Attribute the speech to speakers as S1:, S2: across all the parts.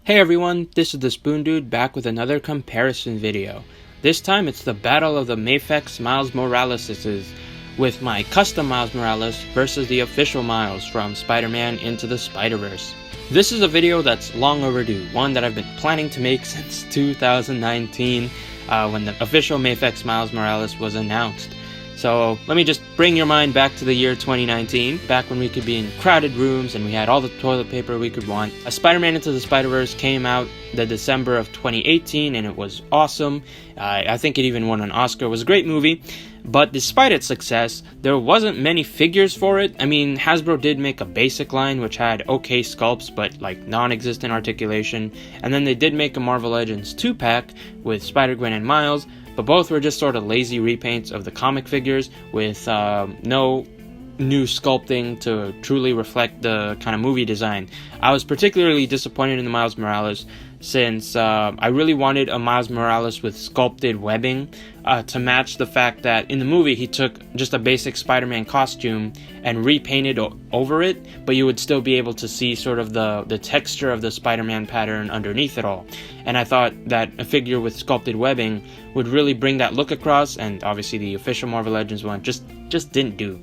S1: Hey everyone, this is the Spoon Dude back with another comparison video. This time it's the battle of the MAFEX Miles Moraleses, with my custom Miles Morales versus the official Miles from Spider-Man Into the Spider-Verse. This is a video that's long overdue, one that I've been planning to make since 2019 when the official MAFEX Miles Morales was announced. So let me just bring your mind back to the year 2019, back when we could be in crowded rooms and we had all the toilet paper we could want. Spider-Man Into the Spider-Verse came out the December of 2018 and it was awesome. I think it even won an Oscar. It was a great movie, but despite its success, there wasn't many figures for it. I mean, Hasbro did make a basic line which had okay sculpts but like non-existent articulation, and then they did make a Marvel Legends 2-pack with Spider-Gwen and Miles, but both were just sort of lazy repaints of the comic figures with no new sculpting to truly reflect the kind of movie design. I was particularly disappointed in the Miles Morales since I really wanted a Miles Morales with sculpted webbing to match the fact that in the movie he took just a basic Spider-Man costume and repainted over it, but you would still be able to see sort of the texture of the Spider-Man pattern underneath it all. And I thought that a figure with sculpted webbing would really bring that look across, and obviously the official Marvel Legends one just didn't do.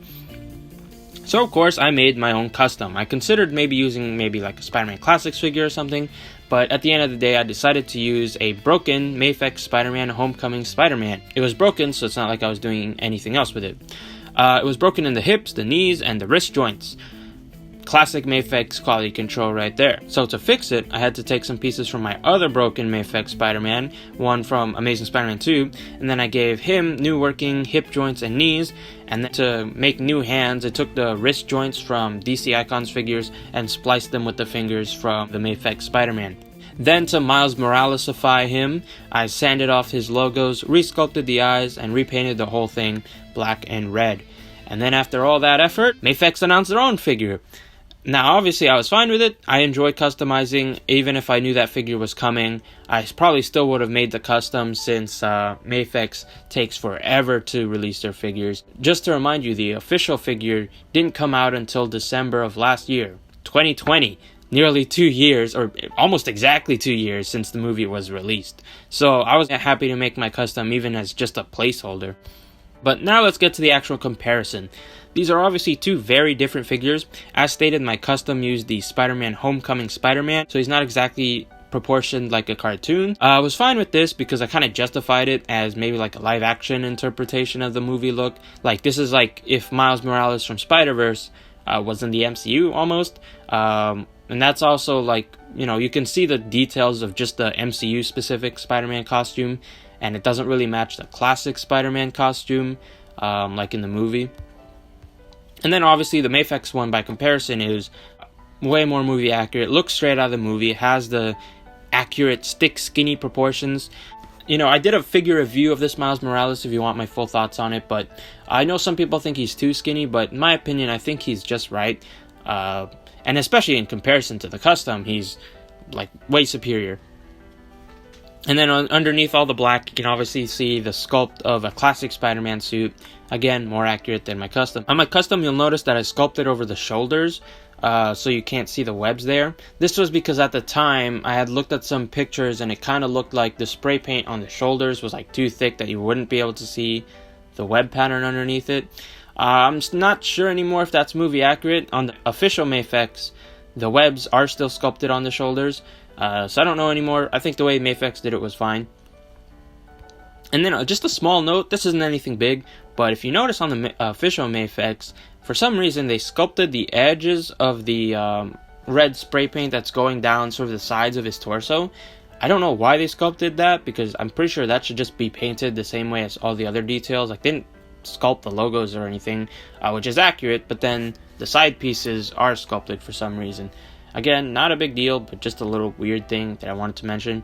S1: So of course I made my own custom. I considered using like a Spider-Man Classics figure or something, but at the end of the day I decided to use a broken MAFEX Spider-Man Homecoming Spider-Man. It was broken, so it's not like I was doing anything else with it. It was broken in the hips, the knees, and the wrist joints. Classic MAFEX quality control right there. So to fix it, I had to take some pieces from my other broken MAFEX Spider-Man, one from Amazing Spider-Man 2, and then I gave him new working hip joints and knees, and then to make new hands, I took the wrist joints from DC Icons figures and spliced them with the fingers from the MAFEX Spider-Man. Then to Miles Moralesify him, I sanded off his logos, resculpted the eyes, and repainted the whole thing black and red. And then after all that effort, MAFEX announced their own figure. Now, obviously, I was fine with it. I enjoy customizing. Even if I knew that figure was coming, I probably still would have made the custom since MAFEX takes forever to release their figures. Just to remind you, the official figure didn't come out until December of last year, 2020. Nearly 2 years, or almost exactly 2 years since the movie was released. So I was happy to make my custom even as just a placeholder. But now let's get to the actual comparison. These are obviously two very different figures. As stated, my custom used the Spider-Man Homecoming Spider-Man, so he's not exactly proportioned like a cartoon. I was fine with this because I kind of justified it as maybe like a live action interpretation of the movie look. Like this is like if Miles Morales from Spider-Verse was in the MCU almost. And that's also like, you can see the details of just the MCU specific Spider-Man costume, and it doesn't really match the classic Spider-Man costume like in the movie. And then obviously the MAFEX one by comparison is way more movie accurate, looks straight out of the movie, it has the accurate stick skinny proportions. I did a figure review of this Miles Morales if you want my full thoughts on it, but I know some people think he's too skinny, but in my opinion I think he's just right. And especially in comparison to the custom, he's like way superior. And then underneath all the black, you can obviously see the sculpt of a classic Spider-Man suit. Again, more accurate than my custom. On my custom, you'll notice that I sculpted over the shoulders, so you can't see the webs there. This was because at the time, I had looked at some pictures and it kind of looked like the spray paint on the shoulders was like too thick that you wouldn't be able to see the web pattern underneath it. I'm not sure anymore if that's movie accurate. On the official MAFEX, the webs are still sculpted on the shoulders, so I don't know anymore. I think the way MAFEX did it was fine. And then just a small note, this isn't anything big, but if you notice on the official MAFEX, for some reason they sculpted the edges of the red spray paint that's going down sort of the sides of his torso. I don't know why they sculpted that, because I'm pretty sure that should just be painted the same way as all the other details. Like, they didn't sculpt the logos or anything, which is accurate, but then the side pieces are sculpted for some reason. Again, not a big deal, but just a little weird thing that I wanted to mention.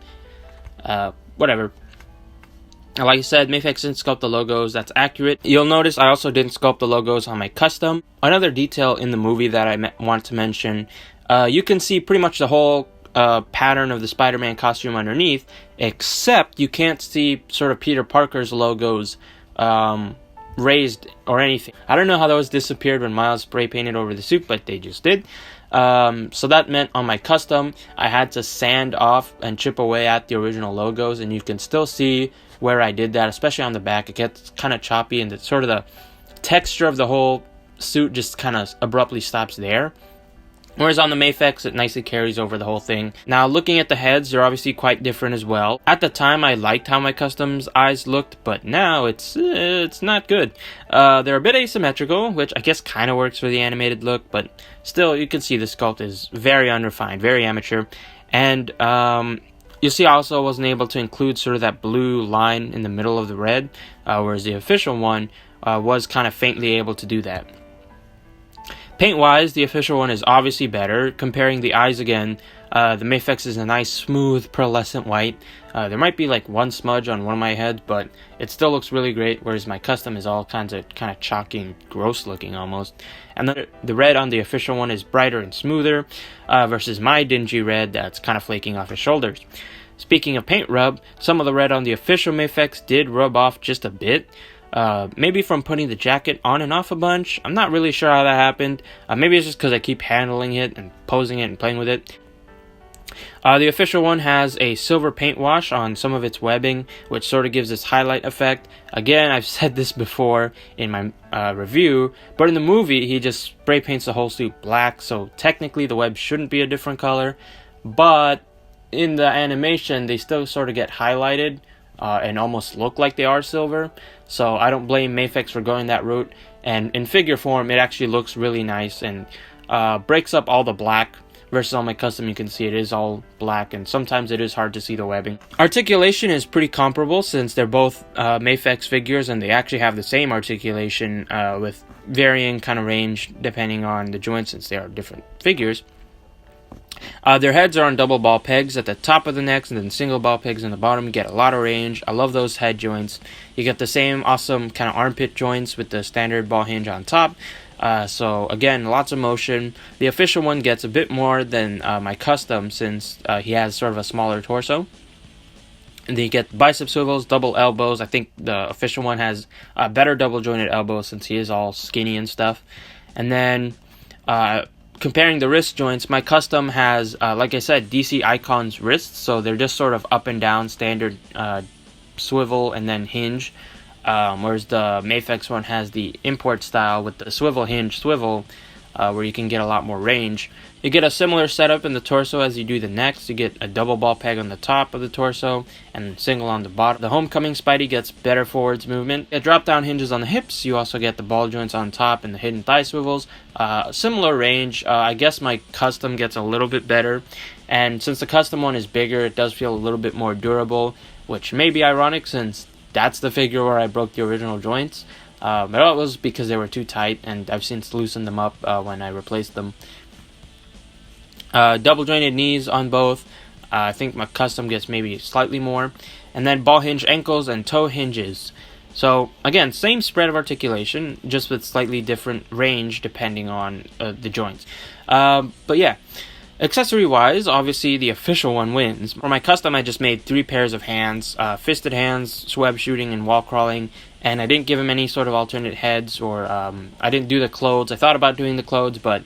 S1: Whatever. Like I said, MAFEX didn't sculpt the logos, that's accurate. You'll notice I also didn't sculpt the logos on my custom. Another detail in the movie that I want to mention, you can see pretty much the whole pattern of the Spider-Man costume underneath, except you can't see sort of Peter Parker's logos raised or anything. I don't know how those disappeared when Miles spray painted over the suit, but they just did. So that meant on my custom, I had to sand off and chip away at the original logos, and you can still see where I did that, especially on the back. It gets kind of choppy, and it's sort of the texture of the whole suit just kind of abruptly stops there. Whereas on the MAFEX, it nicely carries over the whole thing. Now, looking at the heads, they're obviously quite different as well. At the time, I liked how my custom's eyes looked, but now it's not good. They're a bit asymmetrical, which I guess kind of works for the animated look, but still, you can see the sculpt is very unrefined, very amateur. And you see, I also wasn't able to include sort of that blue line in the middle of the red, whereas the official one was kind of faintly able to do that. Paint-wise, the official one is obviously better. Comparing the eyes again, the MAFEX is a nice, smooth, pearlescent white. There might be like one smudge on one of my heads, but it still looks really great, whereas my custom is all kind of chalky and gross looking almost. And then the red on the official one is brighter and smoother, versus my dingy red that's kind of flaking off his shoulders. Speaking of paint rub, some of the red on the official MAFEX did rub off just a bit. Maybe from putting the jacket on and off a bunch. I'm not really sure how that happened. Maybe it's just because I keep handling it and posing it and playing with it. The official one has a silver paint wash on some of its webbing, which sort of gives this highlight effect. Again, I've said this before in my review, but in the movie, he just spray paints the whole suit black, so technically the web shouldn't be a different color. But in the animation, they still sort of get highlighted and almost look like they are silver. So I don't blame MAFEX for going that route. And in figure form, it actually looks really nice and breaks up all the black. Versus on my custom, you can see it is all black, and sometimes it is hard to see the webbing. Articulation is pretty comparable since they're both MAFEX figures, and they actually have the same articulation with varying kind of range depending on the joints since they are different figures. Their heads are on double ball pegs at the top of the necks and then single ball pegs in the bottom. You get a lot of range. I love those head joints. You get the same awesome kind of armpit joints with the standard ball hinge on top. So again, lots of motion. The official one gets a bit more than my custom since he has sort of a smaller torso. And then you get bicep swivels, double elbows. I think the official one has better double jointed elbows since he is all skinny and stuff. And then comparing the wrist joints, my custom has, like I said, DC Icons wrists. So they're just sort of up and down standard swivel and then hinge. Whereas the MAFEX one has the import style with the swivel hinge swivel, where you can get a lot more range. You get a similar setup in the torso as you do the necks. You get a double ball peg on the top of the torso and single on the bottom. The Homecoming Spidey gets better forwards movement. You get drop down hinges on the hips. You also get the ball joints on top and the hidden thigh swivels. Similar range. I guess my custom gets a little bit better. And since the custom one is bigger, it does feel a little bit more durable, which may be ironic since that's the figure where I broke the original joints. But it was because they were too tight, and I've since loosened them up when I replaced them. Double jointed knees on both. I think my custom gets maybe slightly more. And then ball hinge ankles and toe hinges. So again, same spread of articulation, just with slightly different range depending on the joints. But yeah. Accessory-wise, obviously the official one wins. For my custom, I just made 3 pairs of hands, fisted hands, swab shooting, and wall crawling, and I didn't give him any sort of alternate heads, or I didn't do the clothes. I thought about doing the clothes, but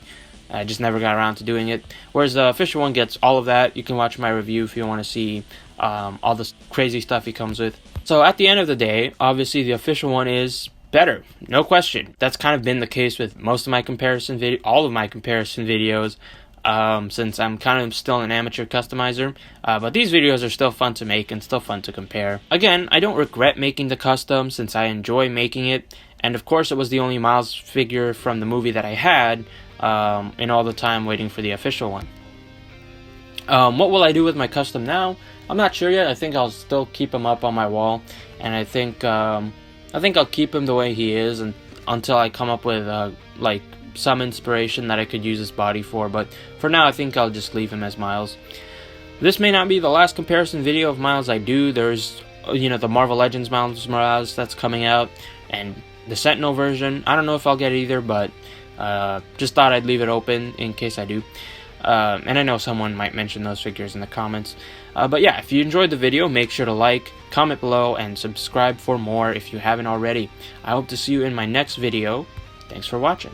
S1: I just never got around to doing it. Whereas the official one gets all of that. You can watch my review if you want to see all the crazy stuff he comes with. So at the end of the day, obviously the official one is better, no question. That's kind of been the case with most of my comparison all of my comparison videos. Since I'm kind of still an amateur customizer, but these videos are still fun to make and still fun to compare. Again, I don't regret making the custom since I enjoy making it, and of course it was the only Miles figure from the movie that I had in all the time waiting for the official one. What will I do with my custom now? I'm not sure yet. I think I'll still keep him up on my wall, and I think I'll keep him the way he is until I come up with like some inspiration that I could use his body for, but for now I think I'll just leave him as Miles. This may not be the last comparison video of Miles I do. There's, the Marvel Legends Miles Morales that's coming out, and the Sentinel version. I don't know if I'll get either, but just thought I'd leave it open in case I do. And I know someone might mention those figures in the comments. But yeah, if you enjoyed the video, make sure to like, comment below, and subscribe for more if you haven't already. I hope to see you in my next video. Thanks for watching.